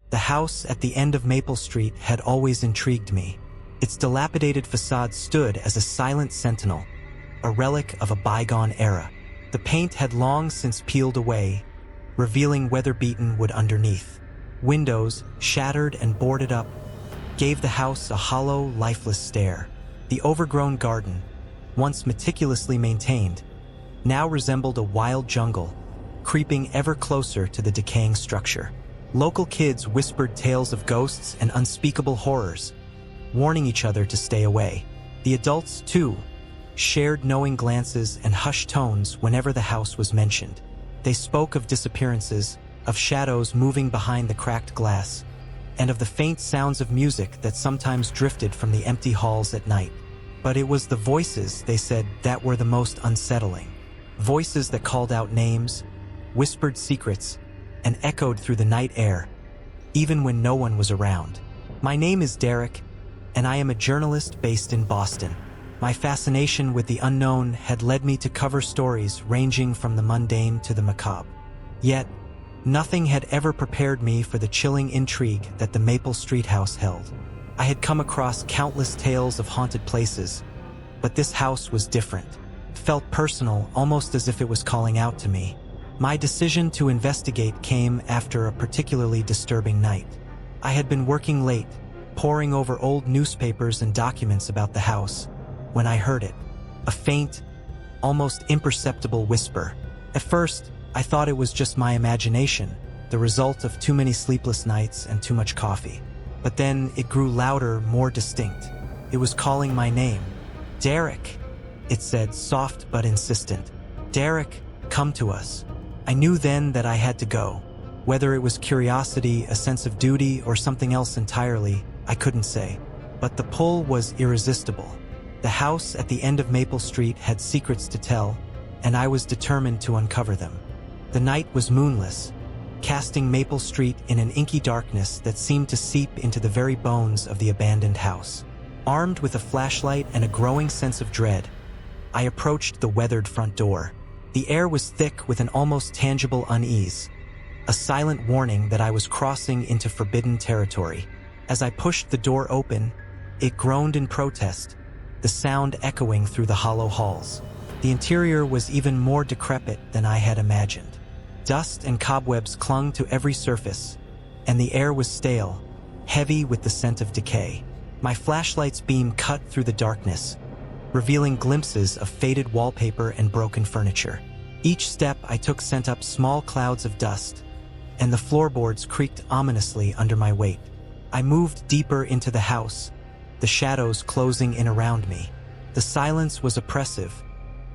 The house at the end of Maple Street had always intrigued me. Its dilapidated facade stood as a silent sentinel, a relic of a bygone era. The paint had long since peeled away, revealing weather-beaten wood underneath. Windows, shattered and boarded up, gave the house a hollow, lifeless stare. The overgrown garden, once meticulously maintained, now resembled a wild jungle, creeping ever closer to the decaying structure. Local kids whispered tales of ghosts and unspeakable horrors, warning each other to stay away. The adults, too, shared knowing glances and hushed tones whenever the house was mentioned. They spoke of disappearances, of shadows moving behind the cracked glass, and of the faint sounds of music that sometimes drifted from the empty halls at night. But it was the voices, they said, that were the most unsettling. Voices that called out names, whispered secrets, and echoed through the night air, even when no one was around. My name is Derek, and I am a journalist based in Boston. My fascination with the unknown had led me to cover stories ranging from the mundane to the macabre. Yet, nothing had ever prepared me for the chilling intrigue that the Maple Street house held. I had come across countless tales of haunted places, but this house was different. It felt personal, almost as if it was calling out to me. My decision to investigate came after a particularly disturbing night. I had been working late, poring over old newspapers and documents about the house, when I heard it, a faint, almost imperceptible whisper. At first, I thought it was just my imagination, the result of too many sleepless nights and too much coffee. But then it grew louder, more distinct. It was calling my name. "Derek," it said, soft but insistent. "Derek, come to us." I knew then that I had to go. Whether it was curiosity, a sense of duty, or something else entirely, I couldn't say. But the pull was irresistible. The house at the end of Maple Street had secrets to tell, and I was determined to uncover them. The night was moonless, casting Maple Street in an inky darkness that seemed to seep into the very bones of the abandoned house. Armed with a flashlight and a growing sense of dread, I approached the weathered front door. The air was thick with an almost tangible unease, a silent warning that I was crossing into forbidden territory. As I pushed the door open, it groaned in protest, the sound echoing through the hollow halls. The interior was even more decrepit than I had imagined. Dust and cobwebs clung to every surface, and the air was stale, heavy with the scent of decay. My flashlight's beam cut through the darkness, revealing glimpses of faded wallpaper and broken furniture. Each step I took sent up small clouds of dust, and the floorboards creaked ominously under my weight. I moved deeper into the house, the shadows closing in around me. The silence was oppressive,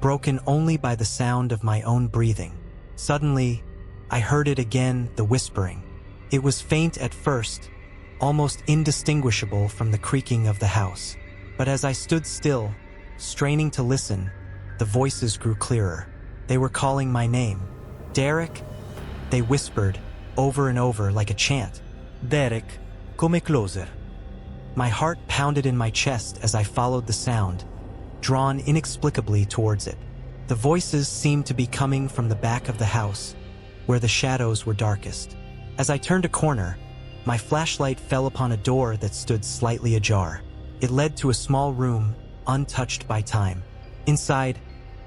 broken only by the sound of my own breathing. Suddenly, I heard it again, the whispering. It was faint at first, almost indistinguishable from the creaking of the house. But as I stood still, straining to listen, the voices grew clearer. They were calling my name. "Derek," they whispered, over and over like a chant. "Derek, come closer." My heart pounded in my chest as I followed the sound, drawn inexplicably towards it. The voices seemed to be coming from the back of the house, where the shadows were darkest. As I turned a corner, my flashlight fell upon a door that stood slightly ajar. It led to a small room, untouched by time. Inside,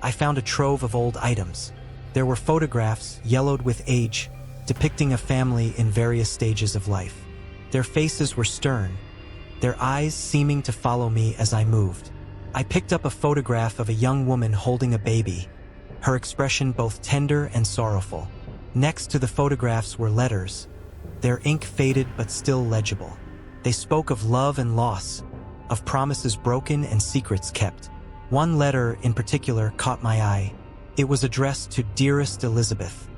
I found a trove of old items. There were photographs, yellowed with age, depicting a family in various stages of life. Their faces were stern, their eyes seeming to follow me as I moved. I picked up a photograph of a young woman holding a baby, her expression both tender and sorrowful. Next to the photographs were letters, their ink faded but still legible. They spoke of love and loss, of promises broken and secrets kept. One letter in particular caught my eye. It was addressed to Dearest Elizabeth,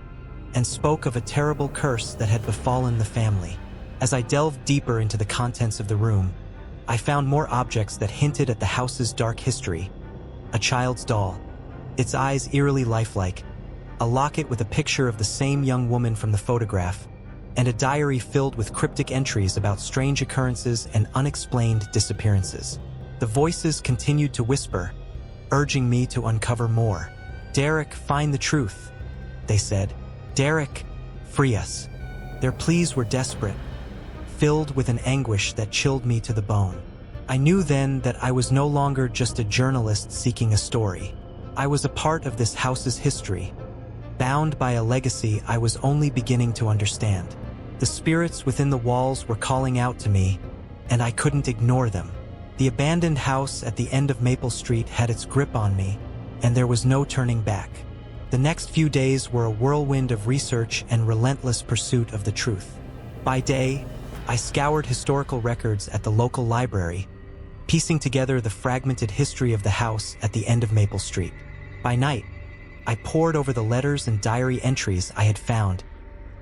and spoke of a terrible curse that had befallen the family. As I delved deeper into the contents of the room, I found more objects that hinted at the house's dark history. A child's doll, its eyes eerily lifelike, a locket with a picture of the same young woman from the photograph, and a diary filled with cryptic entries about strange occurrences and unexplained disappearances. The voices continued to whisper, urging me to uncover more. "Derek, find the truth," they said. "Derek, free us." Their pleas were desperate, filled with an anguish that chilled me to the bone. I knew then that I was no longer just a journalist seeking a story. I was a part of this house's history, bound by a legacy I was only beginning to understand. The spirits within the walls were calling out to me, and I couldn't ignore them. The abandoned house at the end of Maple Street had its grip on me, and there was no turning back. The next few days were a whirlwind of research and relentless pursuit of the truth. By day, I scoured historical records at the local library, piecing together the fragmented history of the house at the end of Maple Street. By night, I pored over the letters and diary entries I had found,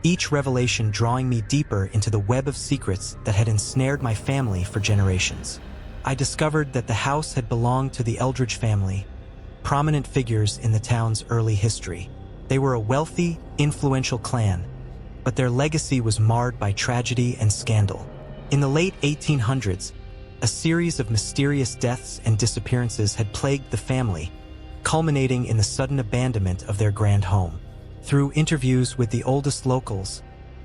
each revelation drawing me deeper into the web of secrets that had ensnared my family for generations. I discovered that the house had belonged to the Eldridge family, prominent figures in the town's early history. They were a wealthy, influential clan, but their legacy was marred by tragedy and scandal. In the late 1800s, a series of mysterious deaths and disappearances had plagued the family, culminating in the sudden abandonment of their grand home. Through interviews with the oldest locals,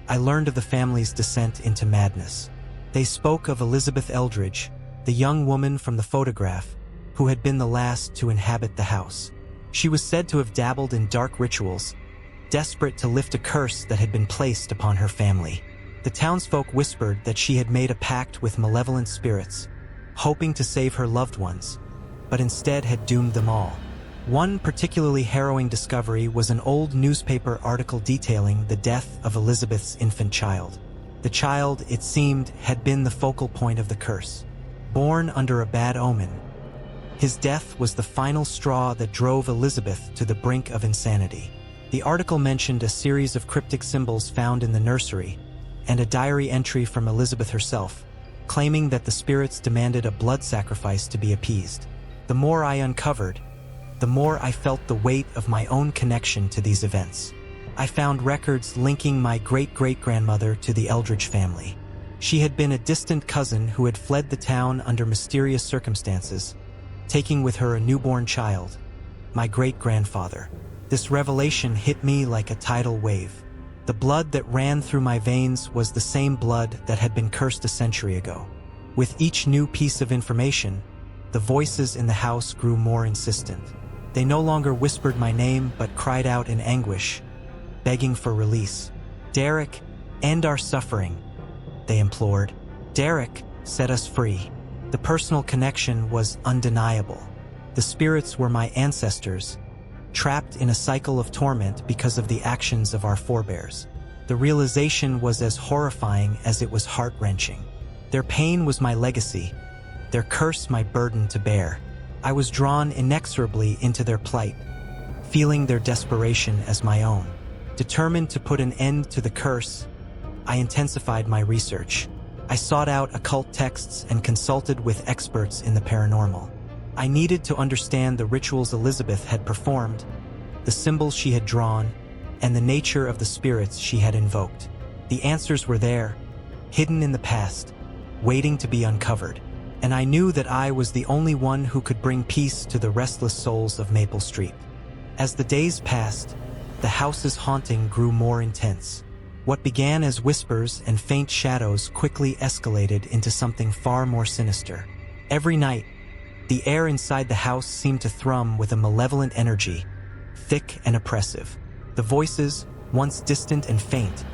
I learned of the family's descent into madness. They spoke of Elizabeth Eldridge, the young woman from the photograph, who had been the last to inhabit the house. She was said to have dabbled in dark rituals, desperate to lift a curse that had been placed upon her family. The townsfolk whispered that she had made a pact with malevolent spirits, hoping to save her loved ones, but instead had doomed them all. One particularly harrowing discovery was an old newspaper article detailing the death of Elizabeth's infant child. The child, it seemed, had been the focal point of the curse. Born under a bad omen, his death was the final straw that drove Elizabeth to the brink of insanity. The article mentioned a series of cryptic symbols found in the nursery, and a diary entry from Elizabeth herself, claiming that the spirits demanded a blood sacrifice to be appeased. The more I uncovered, the more I felt the weight of my own connection to these events. I found records linking my great-great-grandmother to the Eldridge family. She had been a distant cousin who had fled the town under mysterious circumstances, taking with her a newborn child, my great-grandfather. This revelation hit me like a tidal wave. The blood that ran through my veins was the same blood that had been cursed a century ago. With each new piece of information, the voices in the house grew more insistent. They no longer whispered my name but cried out in anguish, begging for release. "Derek, end our suffering," they implored. "Derek, set us free." The personal connection was undeniable. The spirits were my ancestors, trapped in a cycle of torment because of the actions of our forebears. The realization was as horrifying as it was heart-wrenching. Their pain was my legacy, their curse my burden to bear. I was drawn inexorably into their plight, feeling their desperation as my own. Determined to put an end to the curse, I intensified my research. I sought out occult texts and consulted with experts in the paranormal. I needed to understand the rituals Elizabeth had performed, the symbols she had drawn, and the nature of the spirits she had invoked. The answers were there, hidden in the past, waiting to be uncovered. And I knew that I was the only one who could bring peace to the restless souls of Maple Street. As the days passed, the house's haunting grew more intense. What began as whispers and faint shadows quickly escalated into something far more sinister. Every night, the air inside the house seemed to thrum with a malevolent energy, thick and oppressive. The voices, once distant and faint,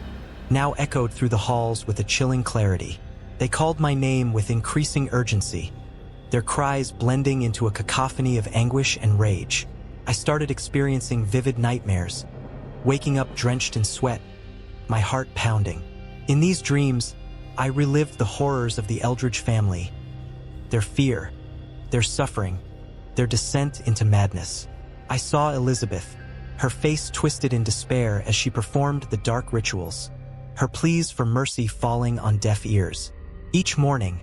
now echoed through the halls with a chilling clarity. They called my name with increasing urgency, their cries blending into a cacophony of anguish and rage. I started experiencing vivid nightmares, waking up drenched in sweat, my heart pounding. In these dreams, I relived the horrors of the Eldridge family, their fear, their suffering, their descent into madness. I saw Elizabeth, her face twisted in despair as she performed the dark rituals, her pleas for mercy falling on deaf ears. Each morning,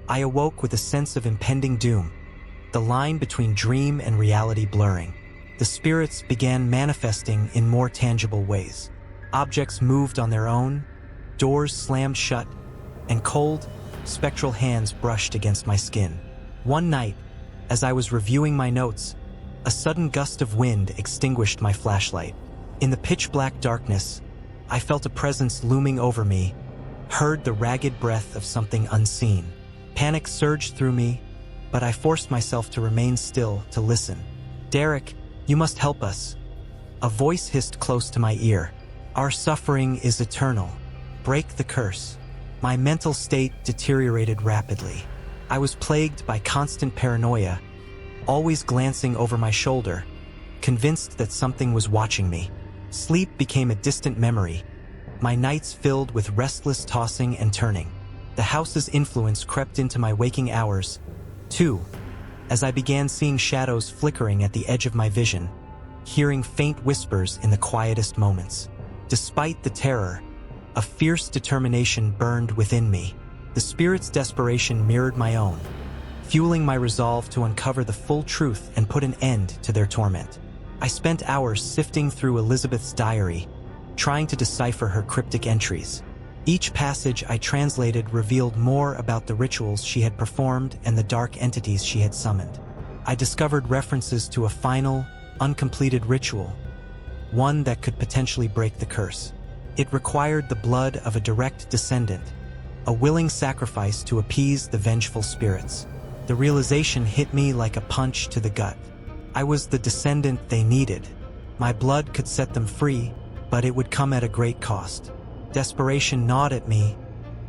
I awoke with a sense of impending doom, the line between dream and reality blurring. The spirits began manifesting in more tangible ways. Objects moved on their own, doors slammed shut, and cold, spectral hands brushed against my skin. One night, as I was reviewing my notes, a sudden gust of wind extinguished my flashlight. In the pitch-black darkness, I felt a presence looming over me, heard the ragged breath of something unseen. Panic surged through me, but I forced myself to remain still to listen. "Derek, you must help us." A voice hissed close to my ear. "Our suffering is eternal. Break the curse." My mental state deteriorated rapidly. I was plagued by constant paranoia, always glancing over my shoulder, convinced that something was watching me. Sleep became a distant memory, my nights filled with restless tossing and turning. The house's influence crept into my waking hours, too, as I began seeing shadows flickering at the edge of my vision, hearing faint whispers in the quietest moments. Despite the terror, a fierce determination burned within me. The spirit's desperation mirrored my own, fueling my resolve to uncover the full truth and put an end to their torment. I spent hours sifting through Elizabeth's diary, trying to decipher her cryptic entries. Each passage I translated revealed more about the rituals she had performed and the dark entities she had summoned. I discovered references to a final, uncompleted ritual, one that could potentially break the curse. It required the blood of a direct descendant, a willing sacrifice to appease the vengeful spirits. The realization hit me like a punch to the gut. I was the descendant they needed. My blood could set them free, but it would come at a great cost. Desperation gnawed at me,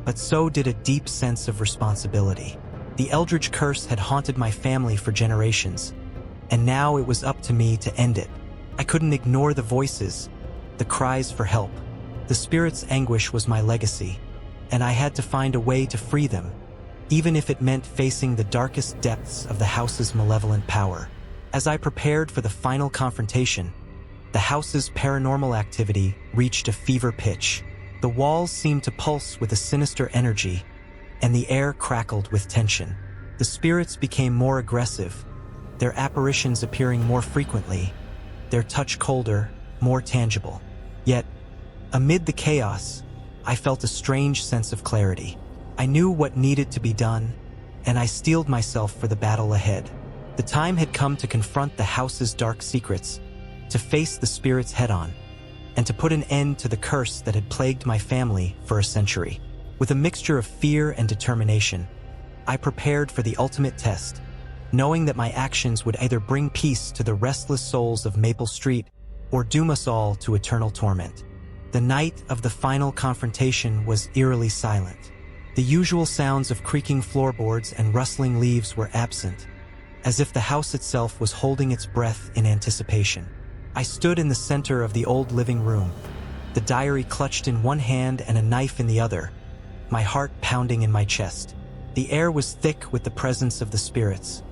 but so did a deep sense of responsibility. The Eldritch curse had haunted my family for generations, and now it was up to me to end it. I couldn't ignore the voices, the cries for help. The spirit's anguish was my legacy, and I had to find a way to free them, even if it meant facing the darkest depths of the house's malevolent power. As I prepared for the final confrontation, the house's paranormal activity reached a fever pitch. The walls seemed to pulse with a sinister energy, and the air crackled with tension. The spirits became more aggressive, their apparitions appearing more frequently, their touch colder, more tangible. Yet, amid the chaos, I felt a strange sense of clarity. I knew what needed to be done, and I steeled myself for the battle ahead. The time had come to confront the house's dark secrets, to face the spirits head-on, and to put an end to the curse that had plagued my family for a century. With a mixture of fear and determination, I prepared for the ultimate test, knowing that my actions would either bring peace to the restless souls of Maple Street or doom us all to eternal torment. The night of the final confrontation was eerily silent. The usual sounds of creaking floorboards and rustling leaves were absent, as if the house itself was holding its breath in anticipation. I stood in the center of the old living room, the diary clutched in one hand and a knife in the other, my heart pounding in my chest. The air was thick with the presence of the spirits,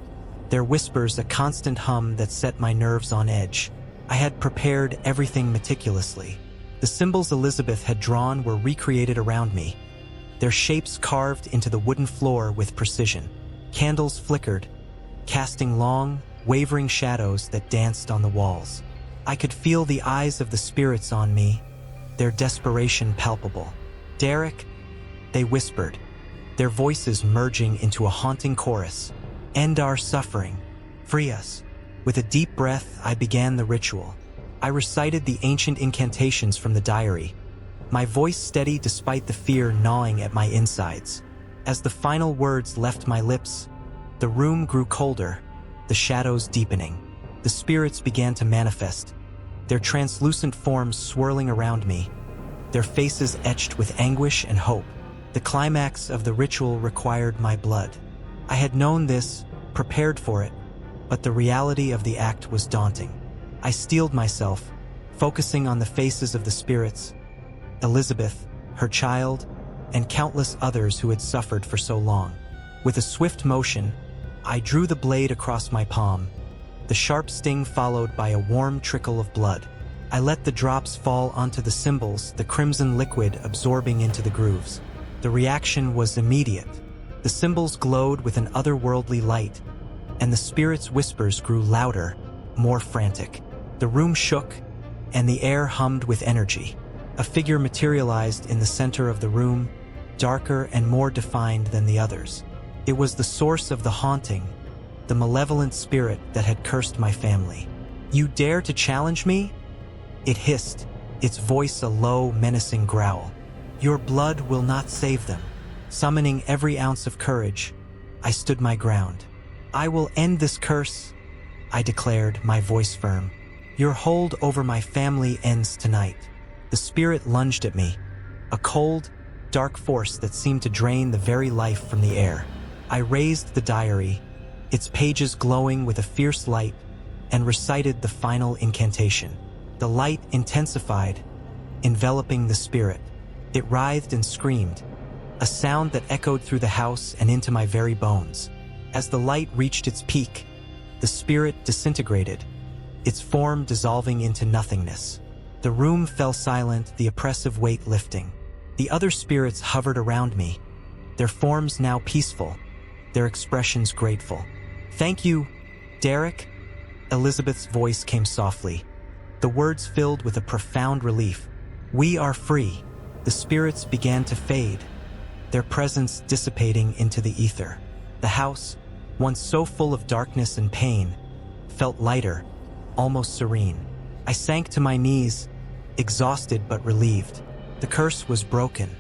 their whispers a constant hum that set my nerves on edge. I had prepared everything meticulously. The symbols Elizabeth had drawn were recreated around me, their shapes carved into the wooden floor with precision. Candles flickered, casting long, wavering shadows that danced on the walls. I could feel the eyes of the spirits on me, their desperation palpable. "Derek," they whispered, their voices merging into a haunting chorus. "End our suffering. Free us." With a deep breath, I began the ritual. I recited the ancient incantations from the diary, my voice steady despite the fear gnawing at my insides. As the final words left my lips, the room grew colder, the shadows deepening. The spirits began to manifest, their translucent forms swirling around me, their faces etched with anguish and hope. The climax of the ritual required my blood. I had known this, prepared for it, but the reality of the act was daunting. I steeled myself, focusing on the faces of the spirits, Elizabeth, her child, and countless others who had suffered for so long. With a swift motion, I drew the blade across my palm, the sharp sting followed by a warm trickle of blood. I let the drops fall onto the symbols, the crimson liquid absorbing into the grooves. The reaction was immediate. The symbols glowed with an otherworldly light, and the spirits' whispers grew louder, more frantic. The room shook, and the air hummed with energy. A figure materialized in the center of the room, darker and more defined than the others. It was the source of the haunting, the malevolent spirit that had cursed my family. "You dare to challenge me?" It hissed, its voice a low, menacing growl. Your blood will not save them. Summoning every ounce of courage, I stood my ground. I will end this curse, I declared, my voice firm. Your hold over my family ends tonight. The spirit lunged at me, a cold, dark force that seemed to drain the very life from the air. I raised the diary, its pages glowing with a fierce light, and recited the final incantation. The light intensified, enveloping the spirit. It writhed and screamed, a sound that echoed through the house and into my very bones. As the light reached its peak, the spirit disintegrated, its form dissolving into nothingness. The room fell silent, the oppressive weight lifting. The other spirits hovered around me, their forms now peaceful, their expressions grateful. "Thank you, Derek," Elizabeth's voice came softly, the words filled with a profound relief. "We are free." The spirits began to fade, their presence dissipating into the ether. The house, once so full of darkness and pain, felt lighter, almost serene. I sank to my knees, exhausted but relieved. The curse was broken.